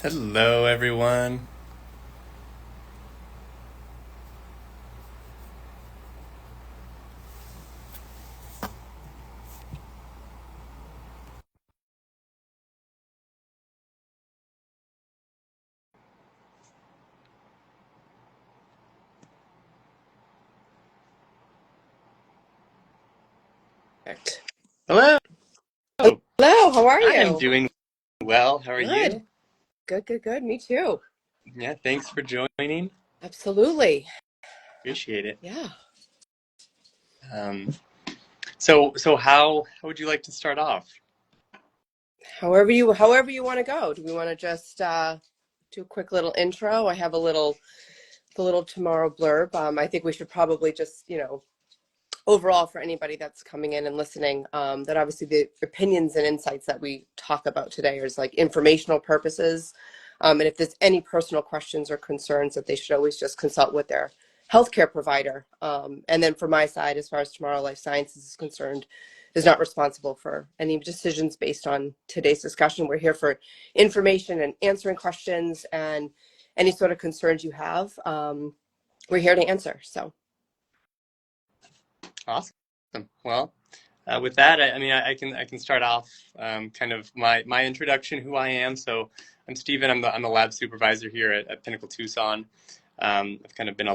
Hello, everyone. Perfect. Hello. Hello, how are I am you? doing well. How are Good. you? Good. Me too. Yeah, thanks for joining. Absolutely. Appreciate it. Yeah. Um, so how would you like to start off? However you want to go. Do we want to just do a quick little intro? I have the little tomorrow blurb. I think we should probably just, overall for anybody that's coming in and listening, that obviously the opinions and insights that we talk about today is like informational purposes. And if there's any personal questions or concerns that they should always just consult with their healthcare provider. And then for my side, as far as Tomorrow Life Sciences is concerned, is not responsible for any decisions based on today's discussion. We're here for information and answering questions and any sort of concerns you have. We're here to answer. So Awesome. Well, with that, I can start off kind of my introduction, who I am. So I'm Stephen. I'm the lab supervisor here at Pinnacle Tucson. I've kind of been a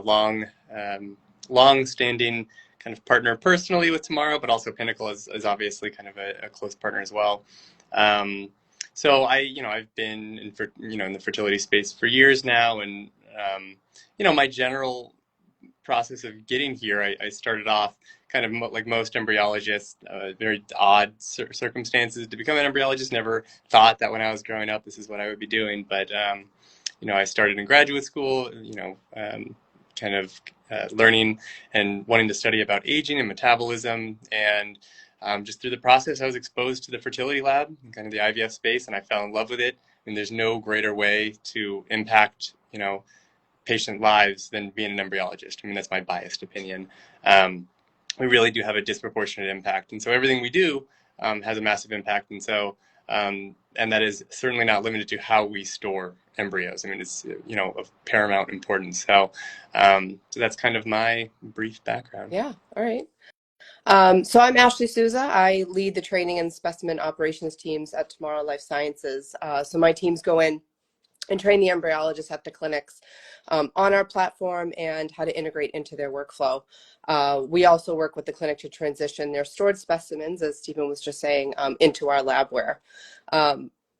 long-standing kind of partner personally with Tomorrow, but also Pinnacle is obviously kind of a close partner as well. So I've been in the fertility space for years now, and my general process of getting here, I started off kind of like most embryologists, very odd circumstances to become an embryologist. Never thought that when I was growing up, this is what I would be doing. But, I started in graduate school, kind of learning and wanting to study about aging and metabolism. And just through the process, I was exposed to the fertility lab and kind of the IVF space, and I fell in love with it. And there's no greater way to impact, patient lives than being an embryologist. I mean, that's my biased opinion. We really do have a disproportionate impact. And so everything we do has a massive impact. And that is certainly not limited to how we store embryos. I mean, it's, of paramount importance. So that's kind of my brief background. yeah, all right. So I'm Ashley Souza. I lead the training and specimen operations teams at Tomorrow Life Sciences. So my teams go in and train the embryologists at the clinics on our platform and how to integrate into their workflow. We also work with the clinic to transition their stored specimens, as Stephen was just saying, into our labware.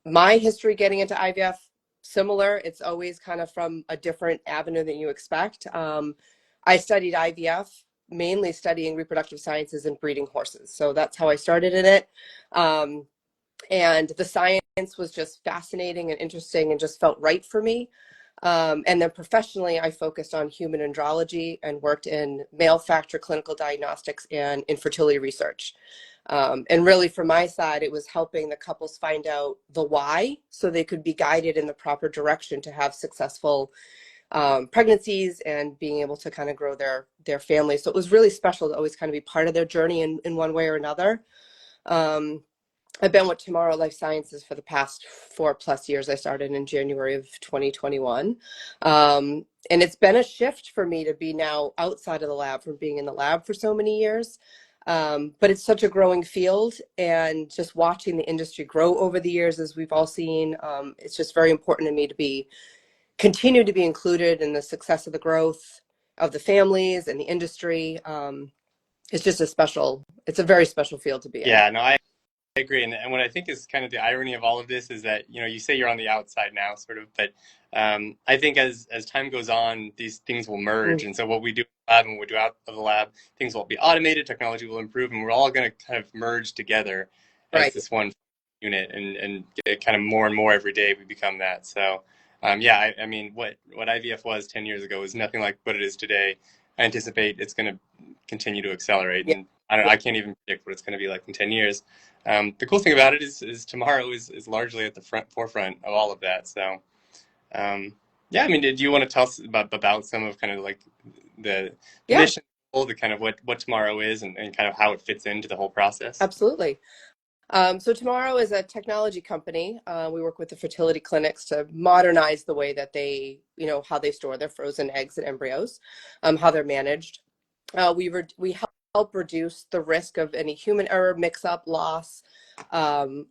My history getting into IVF, similar. It's always kind of from a different avenue than you expect. I studied IVF, mainly studying reproductive sciences and breeding horses. So that's how I started in it. And the science was just fascinating and interesting and just felt right for me. And then professionally, I focused on human andrology and worked in male factor clinical diagnostics and infertility research. And really, from my side, it was helping the couples find out the why so they could be guided in the proper direction to have successful pregnancies and being able to kind of grow their family. So it was really special to always kind of be part of their journey in one way or another. Um, I've been with Tomorrow Life Sciences for the past 4+ years. I started in January of 2021. And it's been a shift for me to be now outside of the lab from being in the lab for so many years. But it's such a growing field, and just watching the industry grow over the years, as we've all seen, it's just very important to me to continue to be included in the success of the growth of the families and the industry. It's just it's a very special field to be in. Yeah, no, I agree. And what I think is kind of the irony of all of this is that, you say you're on the outside now, sort of, but I think as time goes on, these things will merge. Mm, And so what we do in the lab and what we do out of the lab, things will be automated, technology will improve, and we're all going to kind of merge together as right. this one unit and get kind of more and more every day we become that. So yeah, I mean, what IVF was 10 years ago is nothing like what it is today. I anticipate it's going to continue to accelerate, Yeah. and I can't even predict what it's going to be like in 10 years. The cool thing about it is Tomorrow is largely at the forefront of all of that. So, yeah, I mean, do you want to tell us about some of kind of like the Yeah, mission, the kind of what Tomorrow is and kind of how it fits into the whole process? absolutely. So Tomorrow is a technology company. We work with the fertility clinics to modernize the way that how they store their frozen eggs and embryos, how they're managed. We help reduce the risk of any human error, mix-up, loss.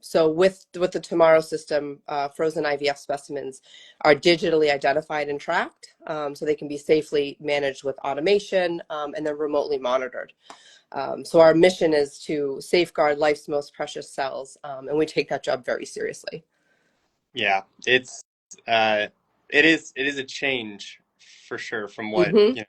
So with the Tomorrow system, frozen IVF specimens are digitally identified and tracked, so they can be safely managed with automation, and then remotely monitored. So our mission is to safeguard life's most precious cells, and we take that job very seriously. Yeah, uh, it is a change for sure from what Hmm.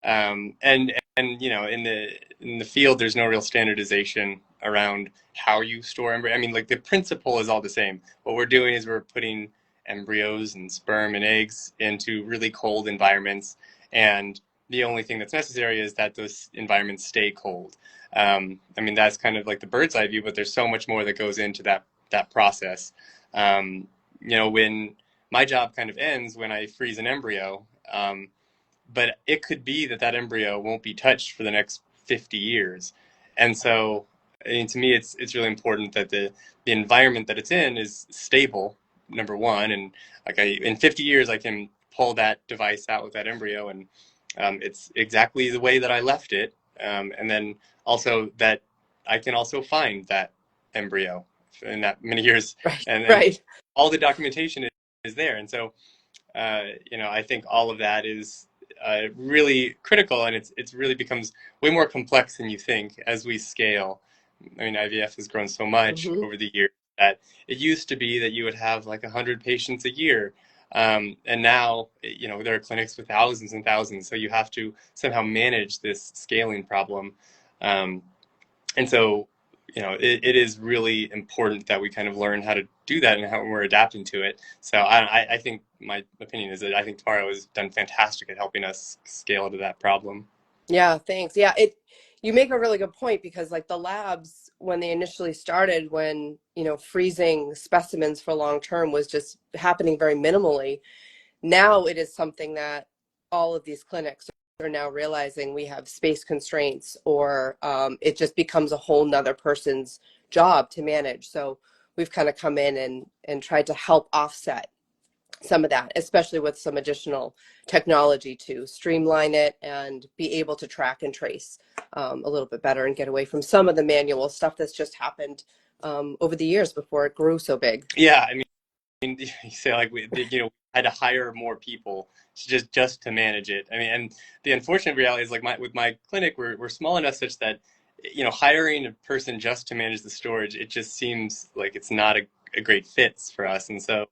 and in the field there's no real standardization around how you store embryo. I mean, like the principle is all the same. What we're doing is we're putting embryos and sperm and eggs into really cold environments, and the only thing that's necessary is that those environments stay cold. I mean, that's kind of like the bird's eye view, but there's so much more that goes into that process. Um, when my job kind of ends when I freeze an embryo, but it could be that that embryo won't be touched for the next 50 years. And so, I mean, to me, it's really important that the environment that it's in is stable, number one, and in 50 years I can pull that device out with that embryo, and it's exactly the way that I left it, and then also that I can also find that embryo in that many years, Right, and right. all the documentation is there, and so I think all of that is really critical, and it's really becomes way more complex than you think as we scale. I mean, IVF has grown so much Hmm. over the years that it used to be that you would have like 100 patients a year, and now there are clinics with thousands and thousands. So you have to somehow manage this scaling problem. Um, and so, it is really important that we kind of learn how to do that and how we're adapting to it. So I think my opinion is that I think Tomorrow has done fantastic at helping us scale to that problem. Yeah, thanks. Yeah, you make a really good point because like the labs when they initially started, when freezing specimens for long term was just happening very minimally. Now it is something that all of these clinics are now realizing we have space constraints, or it just becomes a whole nother person's job to manage. So we've kind of come in and tried to help offset some of that, especially with some additional technology to streamline it and be able to track and trace a little bit better and get away from some of the manual stuff that's just happened over the years before it grew so big. Yeah, I mean, you say like we had to hire more people just to manage it. I mean, and the unfortunate reality is like with my clinic, we're small enough such that hiring a person just to manage the storage, it just seems like it's not a great fit for us, and so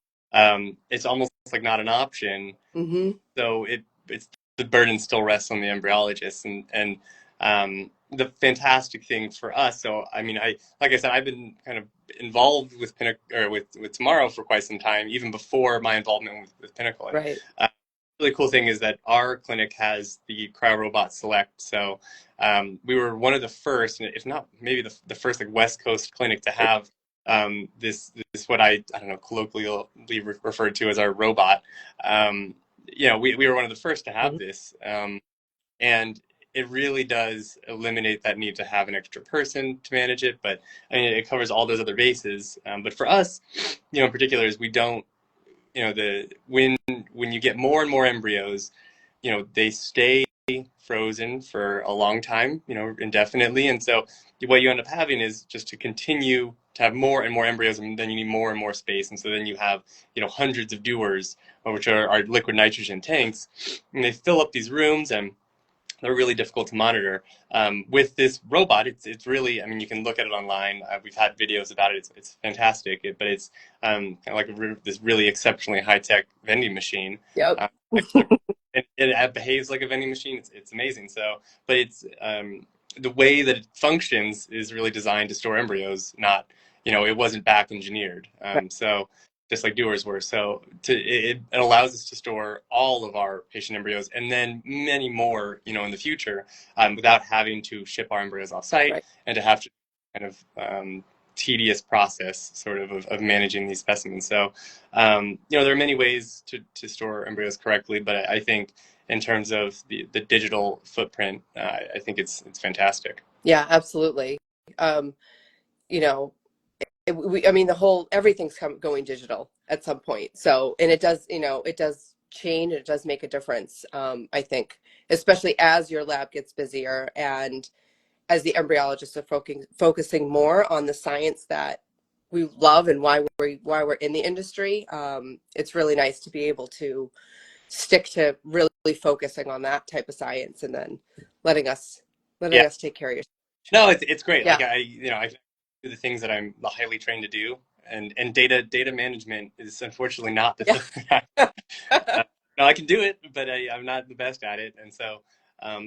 it's almost like not an option. Hmm. So it's the burden still rests on the embryologist, and the fantastic thing for us. So I mean, like I said, I've been kind of involved with Pinnacle or with Tomorrow for quite some time, even before my involvement with Pinnacle. And Right. really cool thing is that our clinic has the CryoRobot Select. So we were one of the first, if not maybe the first like West Coast clinic to have this what I don't know colloquially referred to as our robot. Um, we were one of the first to have Mhm. this, and it really does eliminate that need to have an extra person to manage it. But I mean, it covers all those other bases. But for us, in particular, is we don't the when you get more and more embryos, they stay frozen for a long time, indefinitely. And so what you end up having is just to continue to have more and more embryos, and then you need more and more space. And so then you have, hundreds of dewars, which are liquid nitrogen tanks, and they fill up these rooms, and they're really difficult to monitor. With this robot, it's really, I mean, you can look at it online. We've had videos about it. It's fantastic, but it's kind of like this really exceptionally high tech vending machine. Yep. Uh, actually, it behaves like a vending machine. It's amazing. So, but it's the way that it functions is really designed to store embryos. Not, it wasn't back engineered. Right. So just like doers were. So it allows us to store all of our patient embryos and then many more, in the future, without having to ship our embryos off site Right. and to have to kind of tedious process sort of managing these specimens. So, there are many ways to store embryos correctly, but I think in terms of the digital footprint, I think it's fantastic. Yeah, absolutely. Um, you know, I mean, everything's going digital at some point. So, and it does, it does change. It does make a difference. I think, especially as your lab gets busier and as the embryologists are focusing more on the science that we love and why we're in the industry. It's really nice to be able to stick to really focusing on that type of science and then letting us Yeah. letting us take care of yourself. No, it's great. Like Yeah. I do the things that I'm highly trained to do, and data management is unfortunately not the Yeah. thing. Uh, no, I can do it, but I'm not the best at it, and so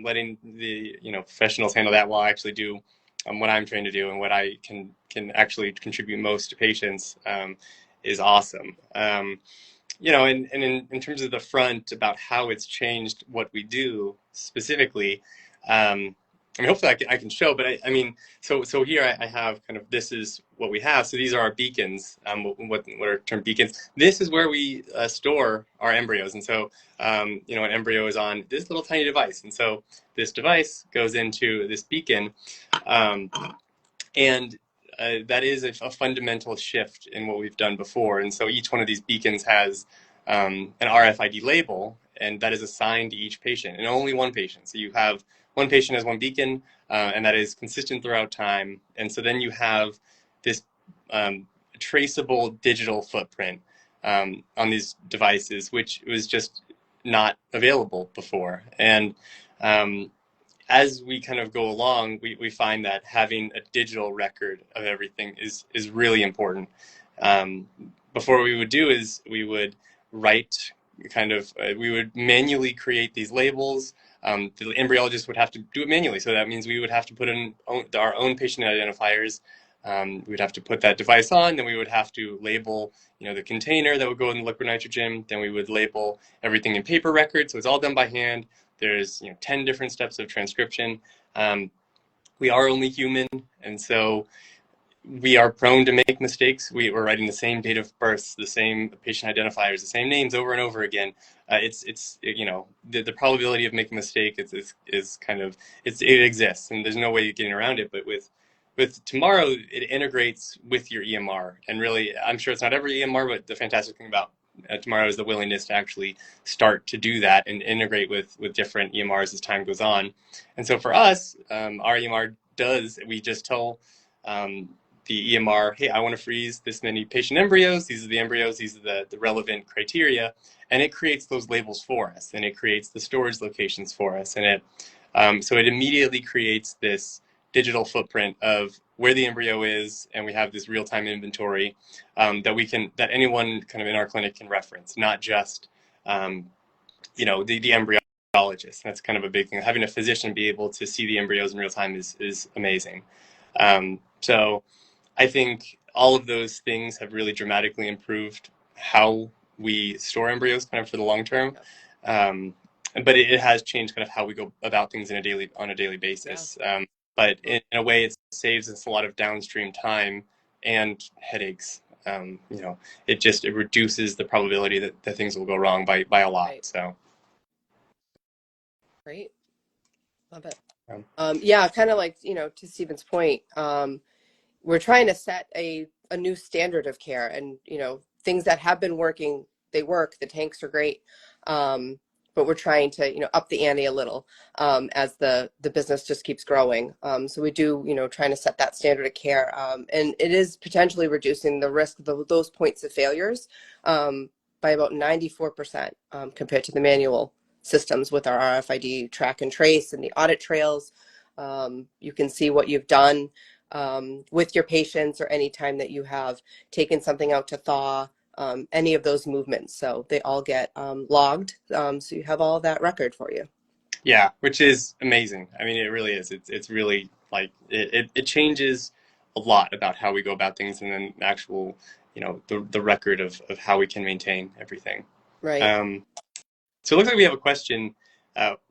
letting the professionals handle that while I actually do what I'm trained to do and what I can actually contribute most to patients is awesome. And in terms of the front about how it's changed what we do specifically, I mean, hopefully I can show, but I mean, so here I have kind of, this is what we have. So these are our beacons, what are termed beacons. This is where we store our embryos. And so, an embryo is on this little tiny device. And so this device goes into this beacon. Um, and that is a fundamental shift in what we've done before. And so each one of these beacons has an RFID label, and that is assigned to each patient, and only one patient. So you have one patient has one beacon, and that is consistent throughout time. And so then you have this traceable digital footprint on these devices, which was just not available before. And as we kind of go along, we find that having a digital record of everything is really important. Um, Before, what we would do is we would write we would manually create these labels. The embryologist would have to do it manually, so that means we would have to put in our own patient identifiers. We'd have to put that device on, then we would have to label, the container that would go in the liquid nitrogen. Then we would label everything in paper records, so it's all done by hand. There's 10 different steps of transcription. We are only human, and so we are prone to make mistakes. We're writing the same date of birth, the same patient identifiers, the same names over and over again. The probability of making a mistake is kind of, it exists, and there's no way of getting around it. But with Tomorrow, it integrates with your EMR, and really, I'm sure it's not every EMR, but the fantastic thing about Tomorrow is the willingness to actually start to do that and integrate with different EMRs as time goes on. And so for us, our EMR we just tell the EMR, hey, I want to freeze this many patient embryos. These are the embryos. These are the relevant criteria. And it creates those labels for us, and it creates the storage locations for us. And so it immediately creates this digital footprint of where the embryo is, and we have this real-time inventory that anyone kind of in our clinic can reference, not just the embryologist. That's kind of a big thing. Having a physician be able to see the embryos in real time is amazing. So I think all of those things have really dramatically improved how we store embryos kind of for the long term. But it has changed kind of how we go about things on a daily basis. Yeah. But in a way, it saves us a lot of downstream time and headaches. It reduces the probability that things will go wrong by a lot. Right. So, Great. Love it. um, Yeah, kind of like, to Stephen's point, we're trying to set a new standard of care, and things that have been working, they work. The tanks are great, but we're trying to up the ante a little, as the business just keeps growing. So we do trying to set that standard of care, and it is potentially reducing the risk of those points of failures by about 94%, compared to the manual systems with our RFID track and trace and the audit trails. You can see what you've done with your patients, or any time that you have taken something out to thaw, any of those movements. So they all get logged. So you have all of that record for you. yeah, which is amazing. I mean, it really is. It's really like it changes a lot about how we go about things, and then the actual, the record of how we can maintain everything. Right. Um, so it looks like we have a question.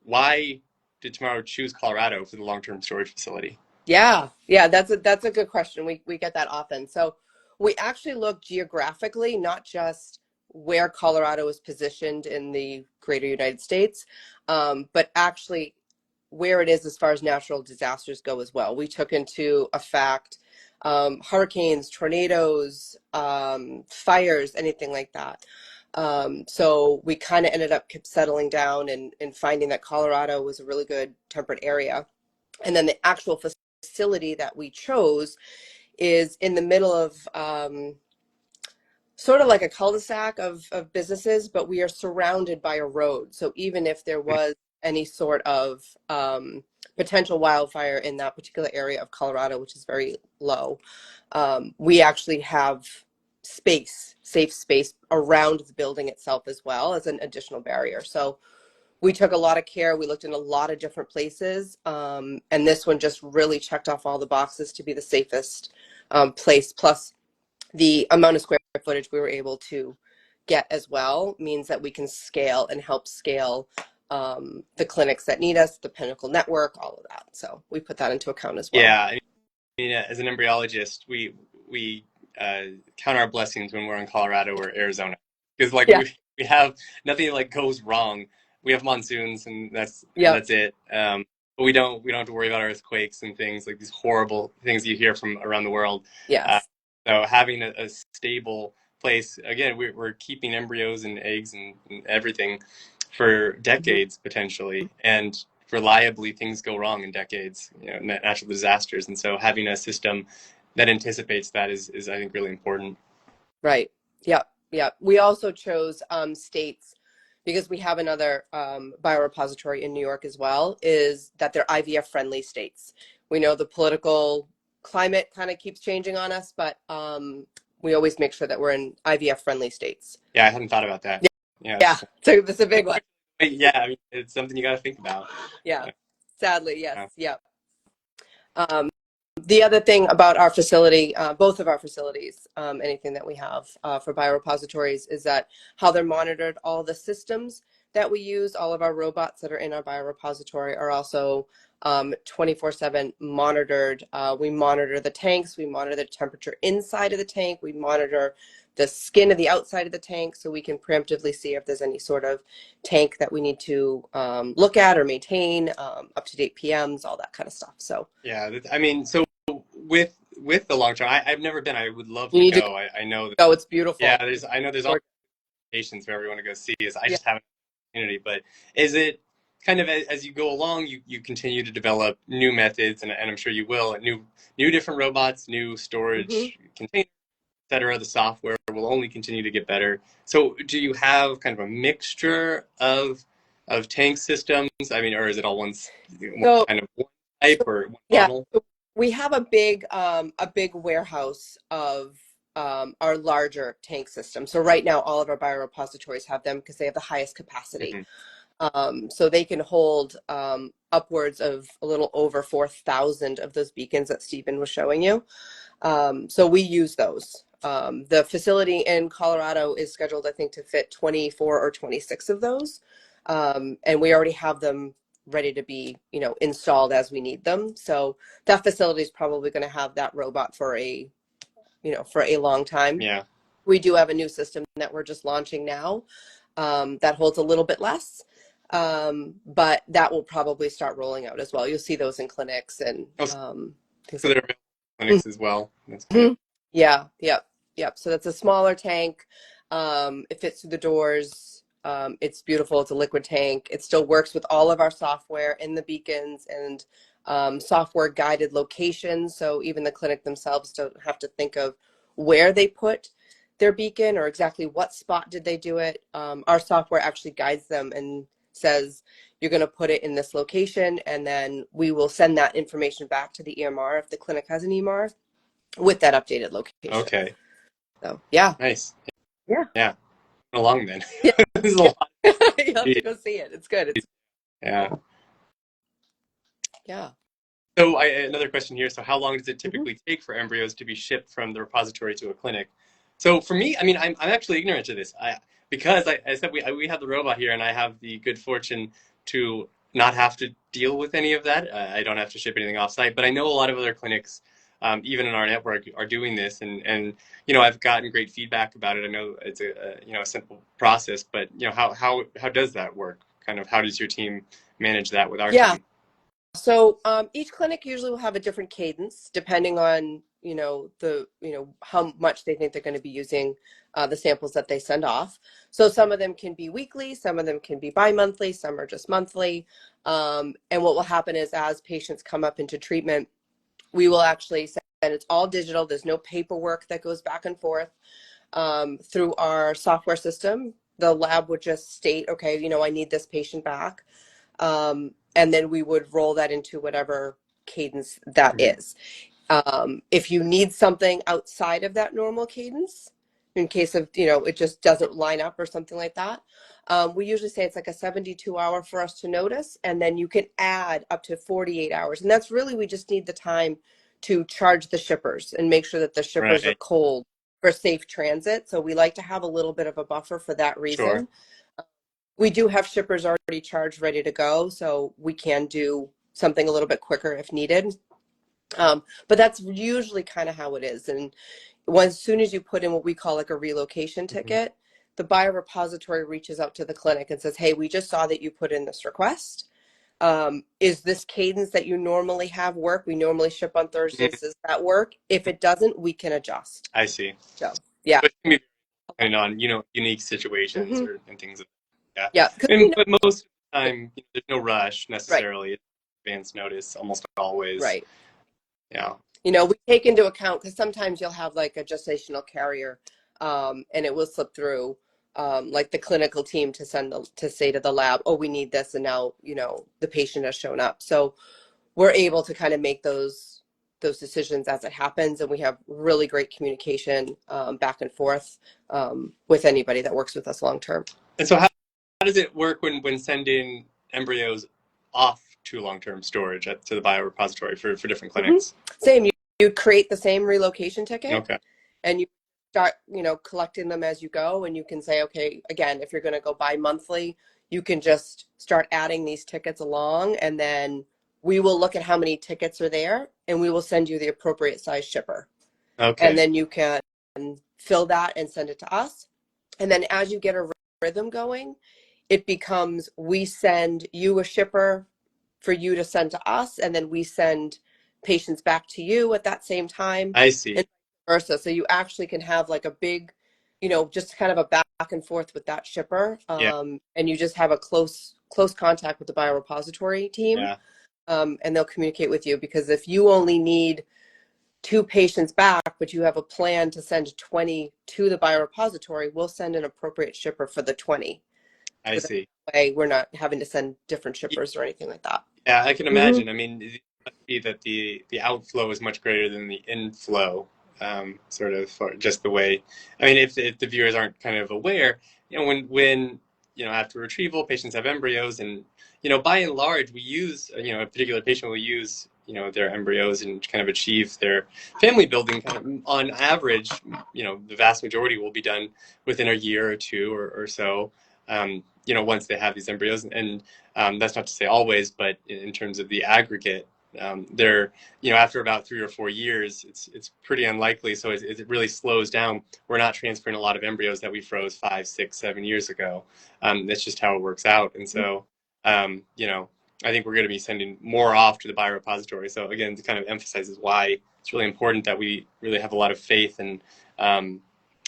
Why did Tomorrow choose Colorado for the long-term storage facility? Yeah, that's a good question. We get that often. So we actually look geographically, not just where Colorado is positioned in the greater United States, but actually where it is as far as natural disasters go as well. We took into a fact hurricanes, tornadoes, fires, anything like that. So we kind of ended up kept settling down and finding that Colorado was a really good temperate area. And then the actual facility that we chose is in the middle of sort of like a cul-de-sac of businesses, but we are surrounded by a road. So even if there was any sort of potential wildfire in that particular area of Colorado, which is very low, we actually have space, safe space around the building itself as well as an additional barrier. So we took a lot of care. We looked in a lot of different places. And this one just really checked off all the boxes to be the safest place. Plus, the amount of square footage we were able to get as well means that we can scale and help scale the clinics that need us, the Pinnacle network, all of that. So we put that into account as well. Yeah, I mean, as an embryologist, we count our blessings when we're in Colorado or Arizona, because like Yeah. we have nothing like goes wrong. We have monsoons, and Yep. that's it. But we don't have to worry about earthquakes and things like these horrible things you hear from around the world. Uh, Yes. so having a stable place, again, we're keeping embryos and eggs and everything for Mhm. decades potentially, and reliably things go wrong in decades, natural disasters. And so having a system that anticipates that is I think really important. Right. Yep. Yep. We also chose states because we have another biorepository in New York as well, is that they're IVF friendly states. We know the political climate kind of keeps changing on us, but we always make sure that we're in IVF friendly states. Yeah, I hadn't thought about that. Yeah, Yeah. So it's a big one. yeah, I mean, it's something you got to think about. Yeah. Sadly, yes. Yeah. Yep. Um, the other thing about our facility, both of our facilities, anything that we have for biorepositories, is that how they're monitored, all the systems that we use, all of our robots that are in our biorepository are also 24/7 monitored. We monitor the tanks, we monitor the temperature inside of the tank, we monitor the skin of the outside of the tank so we can preemptively see if there's any sort of tank that we need to look at or maintain, up-to-date PMs, all that kind of stuff. So Yeah, I mean, so with the long term, I've never been. I would love you to need to go. I know that, go. It's yeah, beautiful. I know there's all locations for everyone to go see. Is I Yeah. just haven't had the opportunity. But is it kind of as you go along, you continue to develop new methods, and I'm sure you will, new different robots, new Hmm. storage containers, et cetera. The software will only continue to get better. So do you have kind of a mixture of tank systems? I mean, or is it all one So, kind of one type so or one yeah, model? so we have a big warehouse of our larger tank system. So right now, all of our biorepositories have them because they have the highest capacity. Hmm. So they can hold upwards of a little over 4,000 of those beacons that Stephen was showing you. So we use those. The facility in Colorado is scheduled, I think, to fit 24 or 26 of those. And we already have them ready to be, installed as we need them. So that facility is probably going to have that robot for a long time. Yeah. We do have a new system that we're just launching now that holds a little bit less. But that will probably start rolling out as well. You'll see those in clinics and Oh, so things like they're available in that. clinics as well. That's kind of Mhm. Yeah, yep, yep. So that's a smaller tank. It fits through the doors. It's beautiful. It's a liquid tank. It still works with all of our software in the beacons and software guided locations. So even the clinic themselves don't have to think of where they put their beacon or exactly what spot did they do it. Our software actually guides them and says, you're going to put it in this location, and then we will send that information back to the EMR if the clinic has an EMR with that updated location. okay. So yeah, Nice. yeah, Yeah. Along then. yeah, This is a yeah. lot. You have to go see it. It's good. It's Yeah. yeah. So another question here. So how long does it Mhm. typically take for embryos to be shipped from the repository to a clinic? So for me, I mean, I'm actually ignorant to this. Because I said we have the robot here, and I have the good fortune to not have to deal with any of that. I don't have to ship anything off site, but I know a lot of other clinics, even in our network, are doing this, and I've gotten great feedback about it. I know it's a simple process, but how does that work? Kind of how does your team manage that with our Yeah. team? So each clinic usually will have a different cadence depending on how much they think they're going to be using the samples that they send off. So some of them can be weekly, some of them can be bi-monthly, some are just monthly. And what will happen is as patients come up into treatment, we will actually send, and it's all digital. There's no paperwork that goes back and forth through our software system. The lab would just state, okay, I need this patient back. And then we would roll that into whatever cadence that Mhm. is. If you need something outside of that normal cadence, in case of, it just doesn't line up or something like that, we usually say it's like a 72-hour for us to notice, and then you can add up to 48 hours. And that's really, we just need the time to charge the shippers and make sure that the shippers are Right. cold for safe transit. So we like to have a little bit of a buffer for that Sure. reason. We do have shippers already charged, ready to go, so we can do something a little bit quicker if needed. But that's usually kind of how it is. And as soon as you put in what we call like a relocation Hmm. ticket, the biorepository reaches out to the clinic and says, hey, we just saw that you put in this request. Is this cadence that you normally have work? We normally ship on Mm, Thursdays. Does that work? If it doesn't, we can adjust. I see. So, yeah. But it can be depending on, unique situations Hmm. and things like that. Yeah. Because And but most of the time, there's no rush right, necessarily. It's advance notice almost always. right. Yeah. We take into account because sometimes you'll have like a gestational carrier, and it will slip through, like the clinical team to to say to the lab, oh, we need this, and now the patient has shown up. So we're able to kind of make those decisions as it happens, and we have really great communication back and forth with anybody that works with us long term. And so how does it work when sending embryos off to long-term storage to the biorepository for different Hmm. clinics? Same, you create the same relocation ticket, Okay. and you start collecting them as you go, and you can say, okay, again, if you're going to go bi-monthly, you can just start adding these tickets along, and then we will look at how many tickets are there, and we will send you the appropriate size shipper, and Okay. then you can fill that and send it to us. And then as you get a rhythm going, it becomes, we send you a shipper for you to send to us, and then we send patients back to you at that same time, I see. and vice versa. So you actually can have like a big, just kind of a back and forth with that shipper, Yeah. and you just have a close contact with the biorepository team, Yeah. and they'll communicate with you, because if you only need 2 patients back, but you have a plan to send 20 to the biorepository, we'll send an appropriate shipper for the 20. I So that see. way we're not having to send different shippers or anything like that. Yeah, I can Hmm. imagine. I mean, it must be that the outflow is much greater than the inflow, sort of, or just the way. I mean, if the viewers aren't kind of aware, when after retrieval, patients have embryos, and by and large, we use a particular patient will use their embryos and kind of achieve their family building kind of on average. The vast majority will be done within a year or two or so. Once they have these embryos, and that's not to say always, but in terms of the aggregate, they're after about 3 or 4 years, it's pretty unlikely. So it really slows down. We're not transferring a lot of embryos that we froze 5, 6, 7 years ago. That's just how it works out. And so I think we're going to be sending more off to the biorepository. So again, it kind of emphasizes why it's really important that we really have a lot of faith in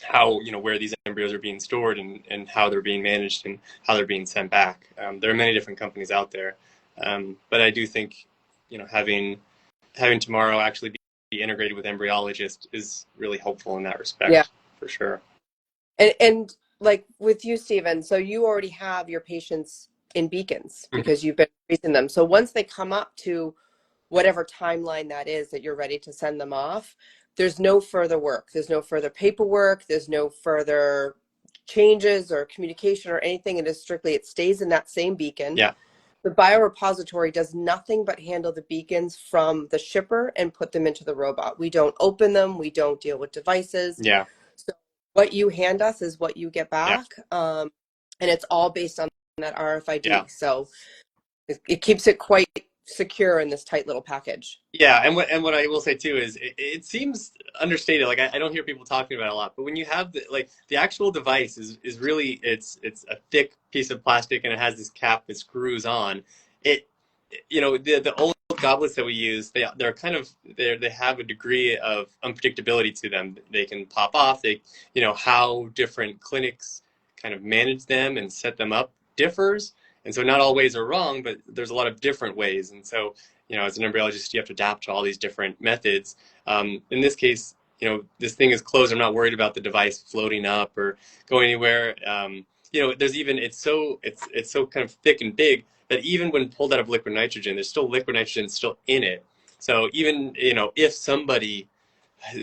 how where these embryos are being stored and how they're being managed and how they're being sent back. There are many different companies out there, but I do think having Tomorrow actually be integrated with embryologists is really helpful in that Yeah. respect, for sure. And like with you, Stephen, so you already have your patients in beacons Mhm. because you've been increasing them. So once they come up to whatever timeline that is that you're ready to send them off, there's no further work. There's no further paperwork. There's no further changes or communication or anything. It is strictly, it stays in that same beacon. Yeah, The biorepository does nothing but handle the beacons from the shipper and put them into the robot. We don't open them. We don't deal with devices. yeah, So what you hand us is what you get yeah, back. And it's all based on that yeah. RFID. So it keeps it quite secure in this tight little package. Yeah, and what I will say too is it seems understated. Like I don't hear people talking about it a lot, but when you have the actual device is really it's a thick piece of plastic and it has this cap that screws on. It the old goblets that we use, they're kind of they have a degree of unpredictability to them. They can pop off. How different clinics kind of manage them and set them up differs. And so not all ways are wrong, but there's a lot of different ways. And so, as an embryologist, you have to adapt to all these different methods. In this case, this thing is closed. I'm not worried about the device floating up or going anywhere. There's even it's so kind of thick and big that even when pulled out of liquid nitrogen, there's still liquid nitrogen still in it. So even if somebody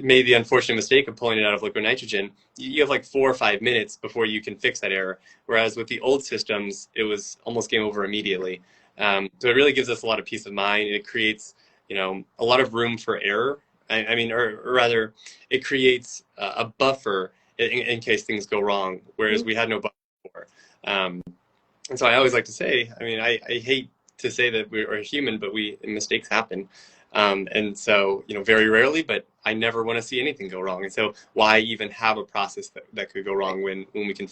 made the unfortunate mistake of pulling it out of liquid nitrogen, you have like 4 or 5 minutes before you can fix that error. Whereas with the old systems, it was almost game over immediately. So it really gives us a lot of peace of mind. It creates, a lot of room for error. I mean, or rather, it creates a buffer in case things go wrong, whereas we had no buffer before. And so I always like to say, I mean, I hate to say that we're human, but mistakes happen. And so, very rarely, but I never want to see anything go wrong. And so why even have a process that could go wrong when we can?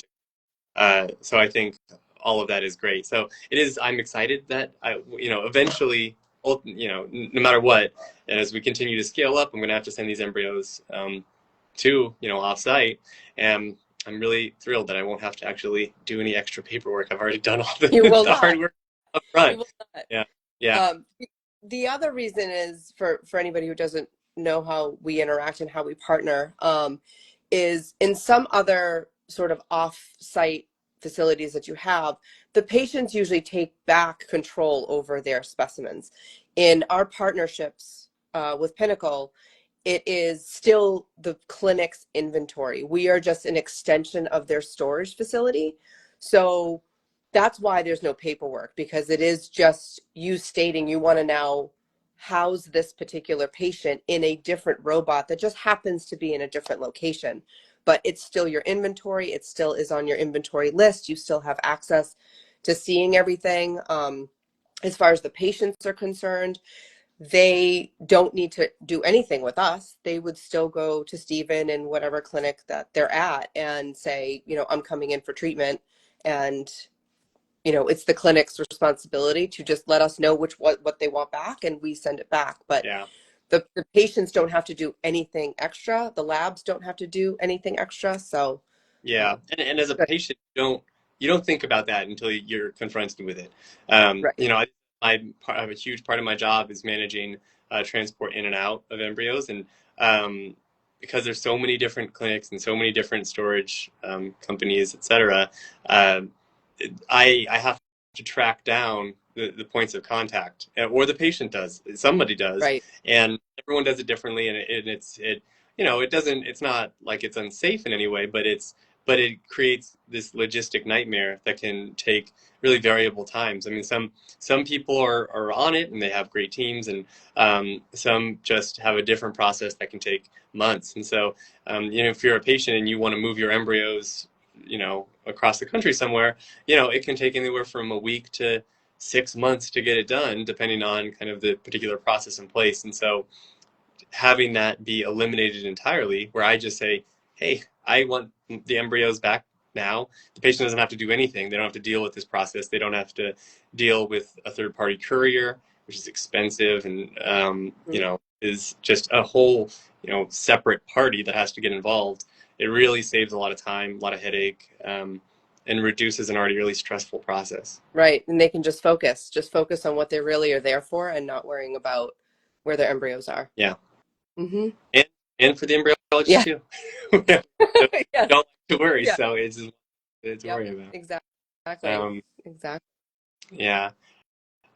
So I think all of that is great. So I'm excited that eventually, no matter what, and as we continue to scale up, I'm going to have to send these embryos to, off-site. And I'm really thrilled that I won't have to actually do any extra paperwork. I've already done all the hard work up front. You will not. Yeah. Yeah. The other reason is for anybody who doesn't know how we interact and how we partner, is in some other sort of off-site facilities that you have, the patients usually take back control over their specimens. In our partnerships with Pinnacle, it is still the clinic's inventory. We are just an extension of their storage facility. So that's why there's no paperwork, because it is just you stating you want to now house this particular patient in a different robot that just happens to be in a different location. But it's still your inventory. It still is on your inventory list. You still have access to seeing everything. As far as the patients are concerned, they don't need to do anything with us. They would still go to Stephen in whatever clinic that they're at and say, I'm coming in for treatment. And, it's the clinic's responsibility to just let us know what they want back, and we send it back. But Yeah. the patients don't have to do anything extra. The labs don't have to do anything extra. So Yeah. And as a patient, you don't think about that until you're confronted with it. right. I have a huge part of my job is managing transport in and out of embryos, and because there's so many different clinics and so many different storage companies, et cetera, I have to track down the points of contact, or the patient does, somebody does, Right. and everyone does it differently, and it's not like it's unsafe in any way, but it creates this logistic nightmare that can take really variable times. I mean, some people are on it and they have great teams, and some just have a different process that can take months. And so, if you're a patient and you want to move your embryos, across the country somewhere, it can take anywhere from a week to 6 months to get it done, depending on kind of the particular process in place. And so having that be eliminated entirely, where I just say, hey, I want the embryos back now. The patient doesn't have to do anything. They don't have to deal with this process. They don't have to deal with a third-party courier, which is expensive and, is just a whole, separate party that has to get involved. It really saves a lot of time, a lot of headache, and reduces an already really stressful process. Right. And they can just focus on what they really are there for, and not worrying about where their embryos are. Yeah. Mm-hmm. And for the embryologist Yeah. too. Yes. Don't have to worry. Yeah. So it's just to Yep. worry about. Exactly. Exactly. Yeah.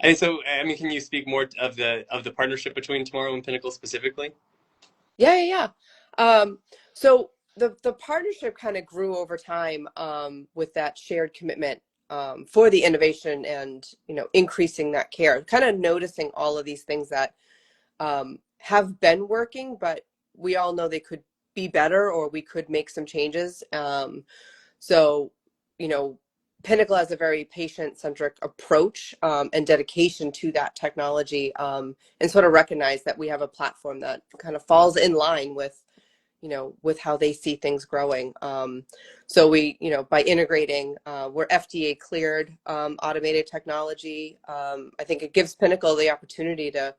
And so, I mean, can you speak more of the partnership between Tomorrow and Pinnacle specifically? Yeah. So the partnership kind of grew over time, with that shared commitment, for the innovation and, increasing that care, kind of noticing all of these things that have been working, but we all know they could be better, or we could make some changes. So, you know, Pinnacle has a very patient-centric approach, and dedication to that technology, and sort of recognize that we have a platform that kind of falls in line with, with how they see things growing. So we, by integrating, we're FDA cleared automated technology. I think it gives Pinnacle the opportunity to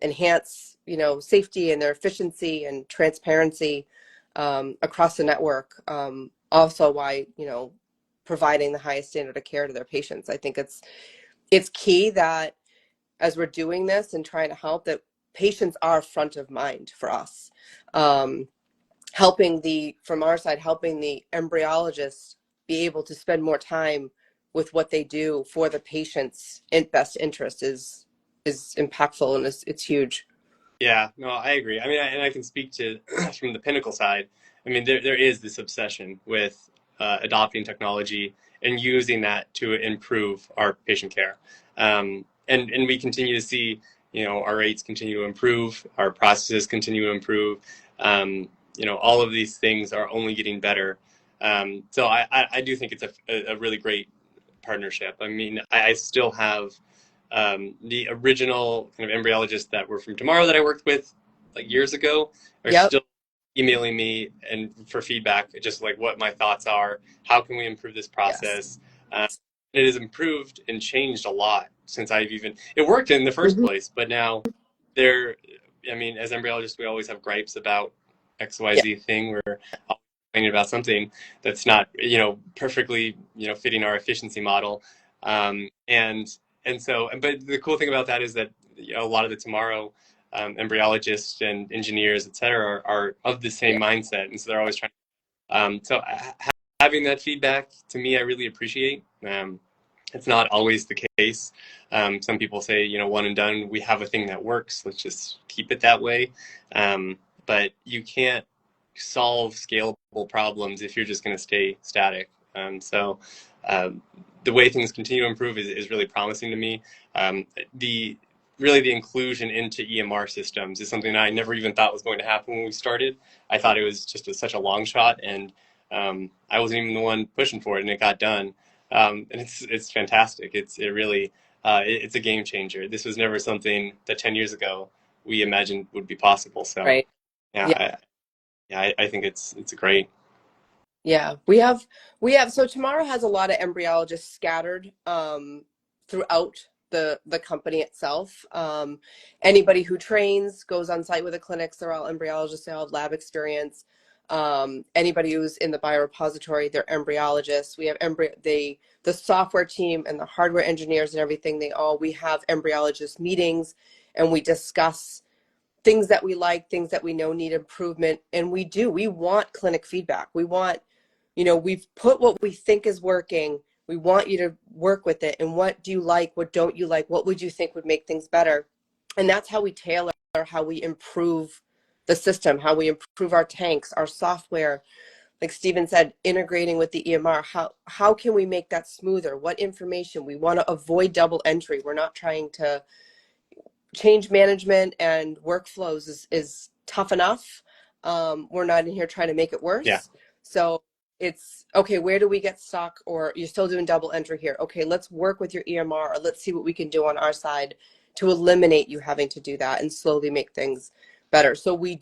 enhance, safety and their efficiency and transparency across the network. Also, why, providing the highest standard of care to their patients. I think it's key that as we're doing this and trying to help, that patients are front of mind for us. From our side, helping the embryologists be able to spend more time with what they do for the patient's best interest is impactful, and it's huge. Yeah, no, I agree. I mean, and I can speak to from the Pinnacle side. I mean, there is this obsession with adopting technology and using that to improve our patient care. And we continue to see, our rates continue to improve, our processes continue to improve. All of these things are only getting better. So I do think it's a really great partnership. I mean, I still have the original kind of embryologists that were from Tomorrow that I worked with like years ago are Yep. still emailing me and for feedback, just like what my thoughts are, how can we improve this Yes. process. It has improved and changed a lot since it worked in the first Mhm. place, but now there, I mean, as embryologists, we always have gripes about Yeah. XYZ thing. We're complaining about something that's not, perfectly, fitting our efficiency model. And so, but the cool thing about that is that a lot of the Tomorrow embryologists and engineers, et cetera, are of the same Yeah. mindset, and so they're always trying. Having that feedback to me, I really appreciate. It's not always the case. Some people say, one and done. We have a thing that works. Let's just keep it that way. But you can't solve scalable problems if you're just going to stay static. So um, the way things continue to improve is really promising to me. The Really, the inclusion into EMR systems is something I never even thought was going to happen when we started. I thought it was just such a long shot, and I wasn't even the one pushing for it, and it got done. And it's fantastic. It's a game changer. This was never something that 10 years ago we imagined would be possible. So Right. yeah, Yeah. I think it's great. Yeah, we have so Tomorrow has a lot of embryologists scattered throughout the company itself. Anybody who trains goes on site with the clinics. They're all embryologists. They all have lab experience. Anybody who's in the biorepository, they're embryologists. We have the software team and the hardware engineers and everything. We have embryologist meetings, and we discuss things that we like, things that we know need improvement. And we want clinic feedback. We've put what we think is working. We want you to work with it. And what do you like? What don't you like? What would you think would make things better? And that's how we tailor how we improve the system, how we improve our tanks, our software. Like Stephen said, integrating with the EMR. How can we make that smoother? What information? We want to avoid double entry. We're not trying to change management and workflows is tough enough. We're not in here trying to make it Yeah. worse. So it's okay, where do we get stuck? Or you're still doing double entry here. Okay, let's work with your EMR, or let's see what we can do on our side to eliminate you having to do that and slowly make things better. So we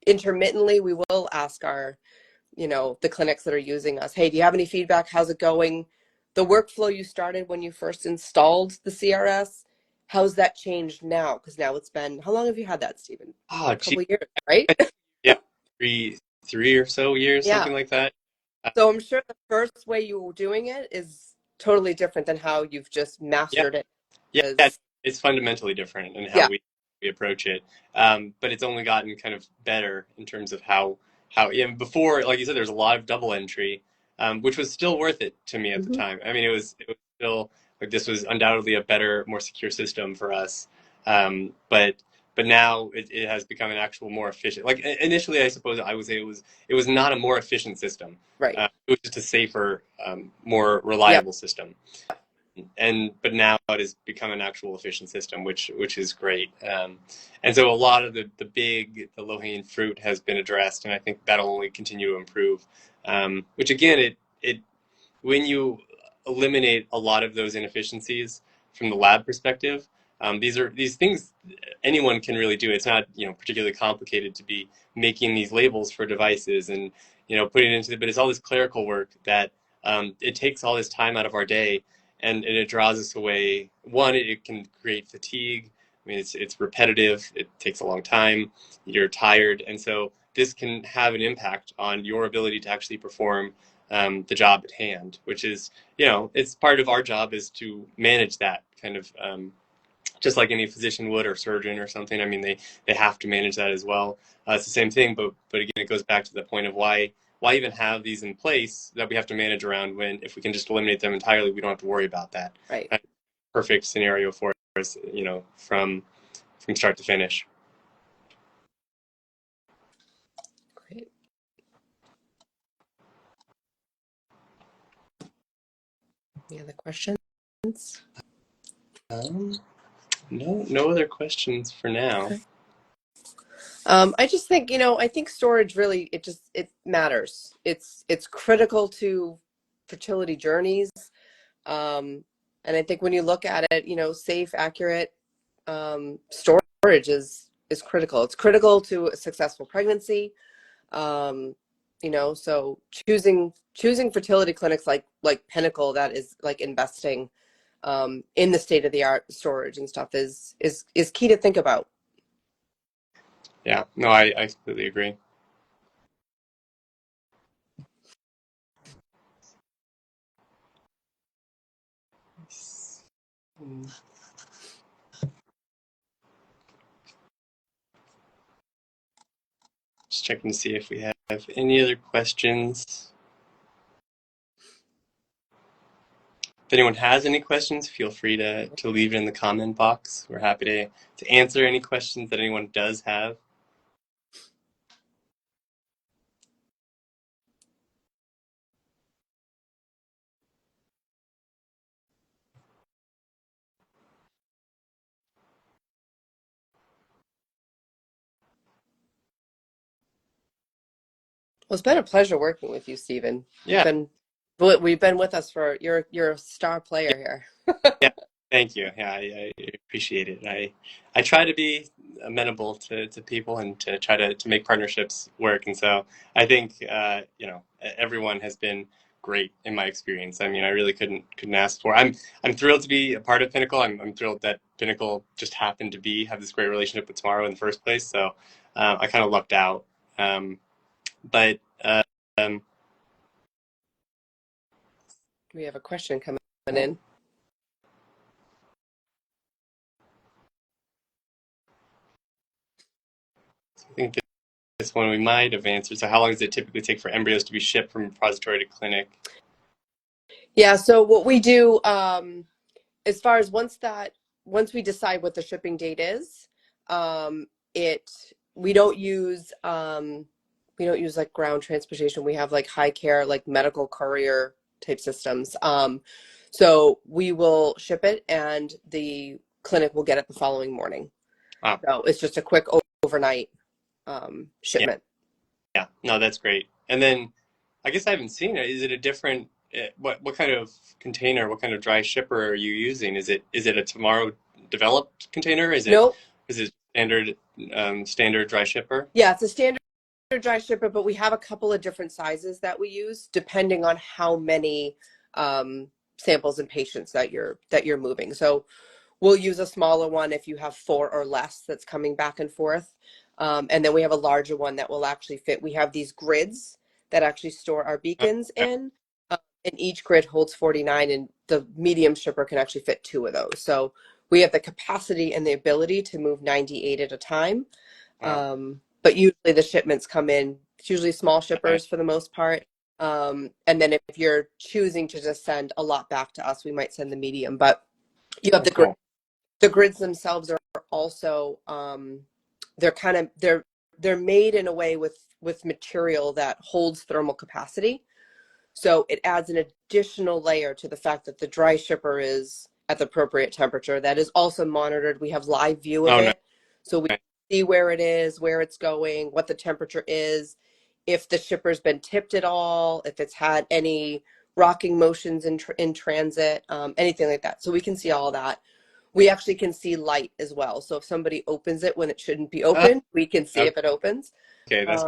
intermittently, we will ask the clinics that are using us, hey, do you have any feedback? How's it going? The workflow you started when you first installed the CRS, how's that changed now? Because now it's been, how long have you had that, Stephen? Oh, A gee. couple of years, right? Yeah, three or so years, Yeah. something like that. So I'm sure the first way you were doing it is totally different than how you've just Yeah, mastered it. yeah, Because, it's fundamentally different in how yeah. we approach it. But it's only gotten kind of better in terms of how yeah, before, like you said, there's a lot of double entry, which was still worth it to me at the Mhm. time. I mean, it was still like this was undoubtedly a better, more secure system for us. But now it has become an actual more efficient. Like initially, I suppose I would say it was not a more efficient system. Right. It was just a safer, more Yep. reliable system. But now it has become an actual efficient system, which is great. And so a lot of the low hanging fruit has been addressed, and I think that'll only continue to improve. Which again, it when you eliminate a lot of those inefficiencies from the lab perspective, these things anyone can really do. It's not, particularly complicated to be making these labels for devices and, putting it into but it's all this clerical work that it takes all this time out of our day, and it draws us away. One, it can create fatigue. I mean, it's repetitive. It takes a long time. You're tired, and so this can have an impact on your ability to actually perform the job at hand, which is, it's part of our job is to manage that kind of, just like any physician would or surgeon or something. I mean, they have to manage that as well. It's the same thing, but again, it goes back to the point of why even have these in place that we have to manage around when if we can just eliminate them entirely, we don't have to worry about that. Right. That's a perfect scenario for us, from start to finish. Great. Any other questions? No other questions for now. Okay. I just think, I think storage really, it matters. It's critical to fertility journeys. And I think when you look at it, safe, accurate, storage is critical. It's critical to a successful pregnancy. So choosing fertility clinics like Pinnacle, that is like investing in the state of the art storage and stuff is key to think about. Yeah, no, I completely agree. Just checking to see if we have any other questions. If anyone has any questions, feel free to leave it in the comment box. We're happy to answer any questions that anyone does have. Well, it's been a pleasure working with you, Stephen. Yeah. We've been with us for you're a star player here. Yeah, thank you. Yeah, I appreciate it. I try to be amenable to people and to try to make partnerships work. And so I think everyone has been great in my experience. I mean, I really couldn't ask for. I'm thrilled to be a part of Pinnacle. I'm thrilled that Pinnacle just happened to have this great relationship with Tomorrow in the first place. So I kind of lucked out. But We have a question coming in. I think this one we might have answered. So how long does it typically take for embryos to be shipped from repository to clinic? Yeah, so what we do, as far as once we decide what the shipping date is, it we don't use like ground transportation. We have like high care, like medical courier type systems. So we will ship it and the clinic will get it the following morning. Wow. So it's just a quick overnight shipment. Yeah, no, that's great. And then I guess I haven't seen it. Is it a different what kind of container, what kind of dry shipper are you using? Is it a Tomorrow developed container? Nope. Is it standard dry shipper? Yeah, it's a standard dry shipper, but we have a couple of different sizes that we use depending on how many samples and patients that you're moving. So we'll use a smaller one if you have 4 or less that's coming back and forth. And then we have a larger one that will actually fit. We have these grids that actually store our beacons in, and each grid holds 49, and the medium shipper can actually fit 2 of those. So we have the capacity and the ability to move 98 at a time. Wow. But usually the shipments come in, it's usually small shippers for the most part. And then if you're choosing to just send a lot back to us, we might send the medium. But you have the grids themselves are also they're made in a way with material that holds thermal capacity. So it adds an additional layer to the fact that the dry shipper is at the appropriate temperature. That is also monitored. We have live view of it. So we see where it is, where it's going, what the temperature is, if the shipper's been tipped at all, if it's had any rocking motions in transit, anything like that. So we can see all that. We actually can see light as well. So if somebody opens it when it shouldn't be Oh, open, we can see if it opens. okay, that's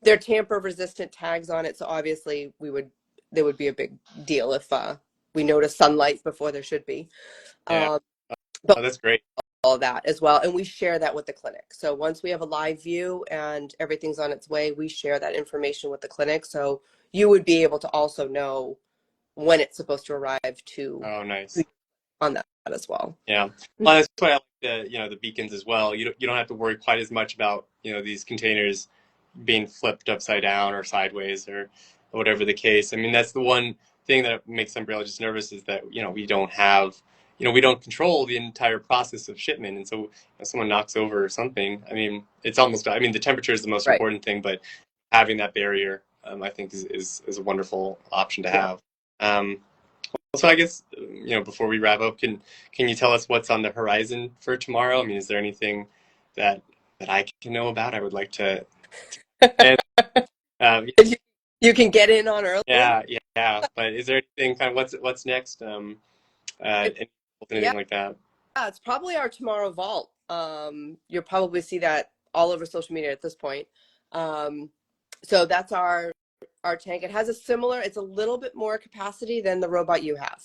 There are tamper resistant tags on it, so obviously there would be a big deal if we notice sunlight before there should be. yeah. Um, but Oh, that's great. all that as well, and we share that with the clinic. So once we have a live view and everything's on its way, we share that information with the clinic. So you would be able to also know when it's supposed to arrive to Oh, nice. on that as well. Yeah. Well, that's why I like the beacons as well. You don't have to worry quite as much about, these containers being flipped upside down or sideways or whatever the case. I mean, that's the one thing that makes embryologists nervous is that, we don't control the entire process of shipment. And so if someone knocks over something, I mean, the temperature is the most Right. important thing, but having that barrier, I think is a wonderful option to Yeah. have. So I guess, before we wrap up, can you tell us what's on the horizon for tomorrow? I mean, is there anything that I can know about? I would like to. And, um, You can get in on early. yeah, yeah. But is there anything kind of what's next? It, yeah, Anything like that? it's probably our tomorrow vault. You'll probably see that all over social media at this point. Um, so that's our tank. It has it's a little bit more capacity than the robot you have.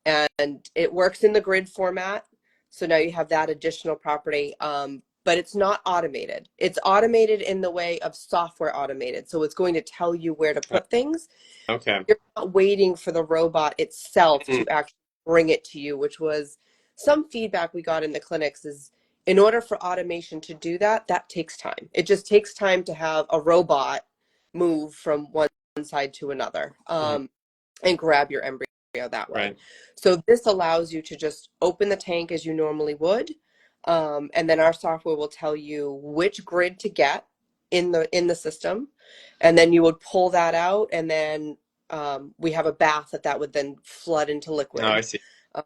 And it works in the grid format. So now you have that additional property. But it's not automated. It's automated in the way of software automated. So it's going to tell you where to Uh, put things. Okay. You're not waiting for the robot itself Mm, to actually bring it to you, which was some feedback we got in the clinics is in order for automation to do that, that takes time. It just takes time to have a robot move from one side to another. mhm, And grab your embryo that way. right. So this allows you to just open the tank as you normally would, and then our software will tell you which grid to get in the system, and then you would pull that out, and then we have a bath that would then flood into Oh, I liquid. see. Uh,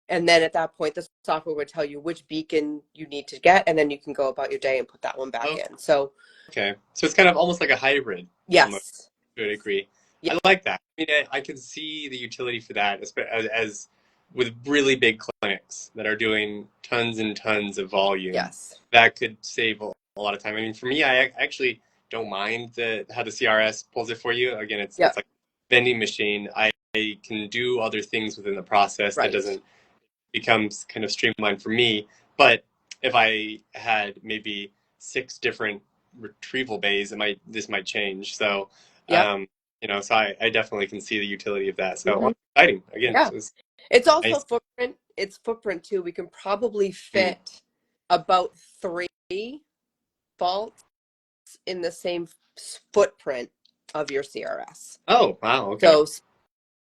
and then at that point, the software would tell you which beacon you need to get, and then you can go about your day and put that one back Oh, in. So okay. So it's kind of almost like a hybrid, almost yes, to a degree. yeah, I like that. I mean, I can see the utility for that, as with really big clinics that are doing tons and tons of volume. yes, That could save a lot of time. I mean, for me, I actually don't mind how the CRS pulls it for you. Again, yeah, it's like a vending machine. I can do other things within the process that right, doesn't becomes kind of streamlined for me. But if I had maybe 6 different retrieval bays, this might change. So, yep. so I definitely can see the utility of that. So Mhm. exciting again. Yeah. So it's It's also nice. footprint. It's footprint too. We can probably Mm. fit about 3 faults in the same footprint of your CRS. Oh, wow. Okay. So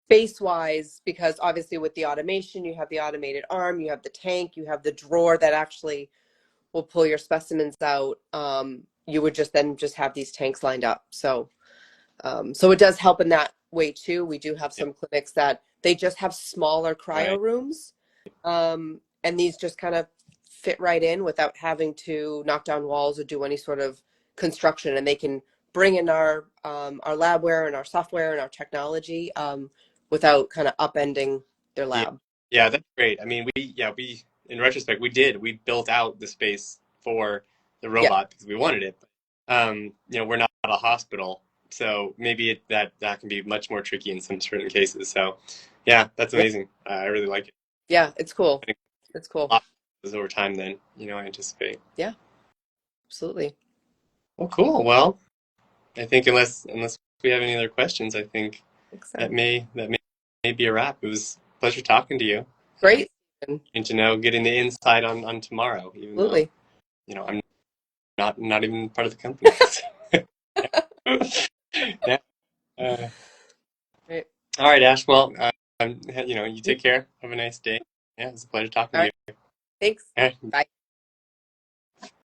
space wise, because obviously with the automation, you have the automated arm, you have the tank, you have the drawer that actually will pull your specimens out. You would just have these tanks lined up. So it does help in that way too. We do have Yeah, some clinics that they just have smaller right. cryo rooms, and these just kind of fit right in without having to knock down walls or do any sort of construction. And they can bring in our labware and our software and our technology without kind of upending their Yeah, lab. yeah, that's great. I mean, we in retrospect we built out the space for the Yeah, robot because we wanted it. We're not a hospital, so maybe that can be much more tricky in some certain cases. So, yeah, that's yeah, amazing. I really like it. yeah. It's cool. I think It's a cool. lot is over time than I anticipate. Yeah, absolutely. Well, cool. Well, I think unless we have any other questions, I think I think so. that may be a wrap. It was a pleasure talking to you. Great. Stephen. And to know getting the insight on tomorrow, even though Absolutely. I'm not even part of the company. Yeah. Uh, Great. all right, Ash. Well, you All take care. Have a nice day. Yeah, it's a pleasure talking to right. you. Thanks. All right. Bye.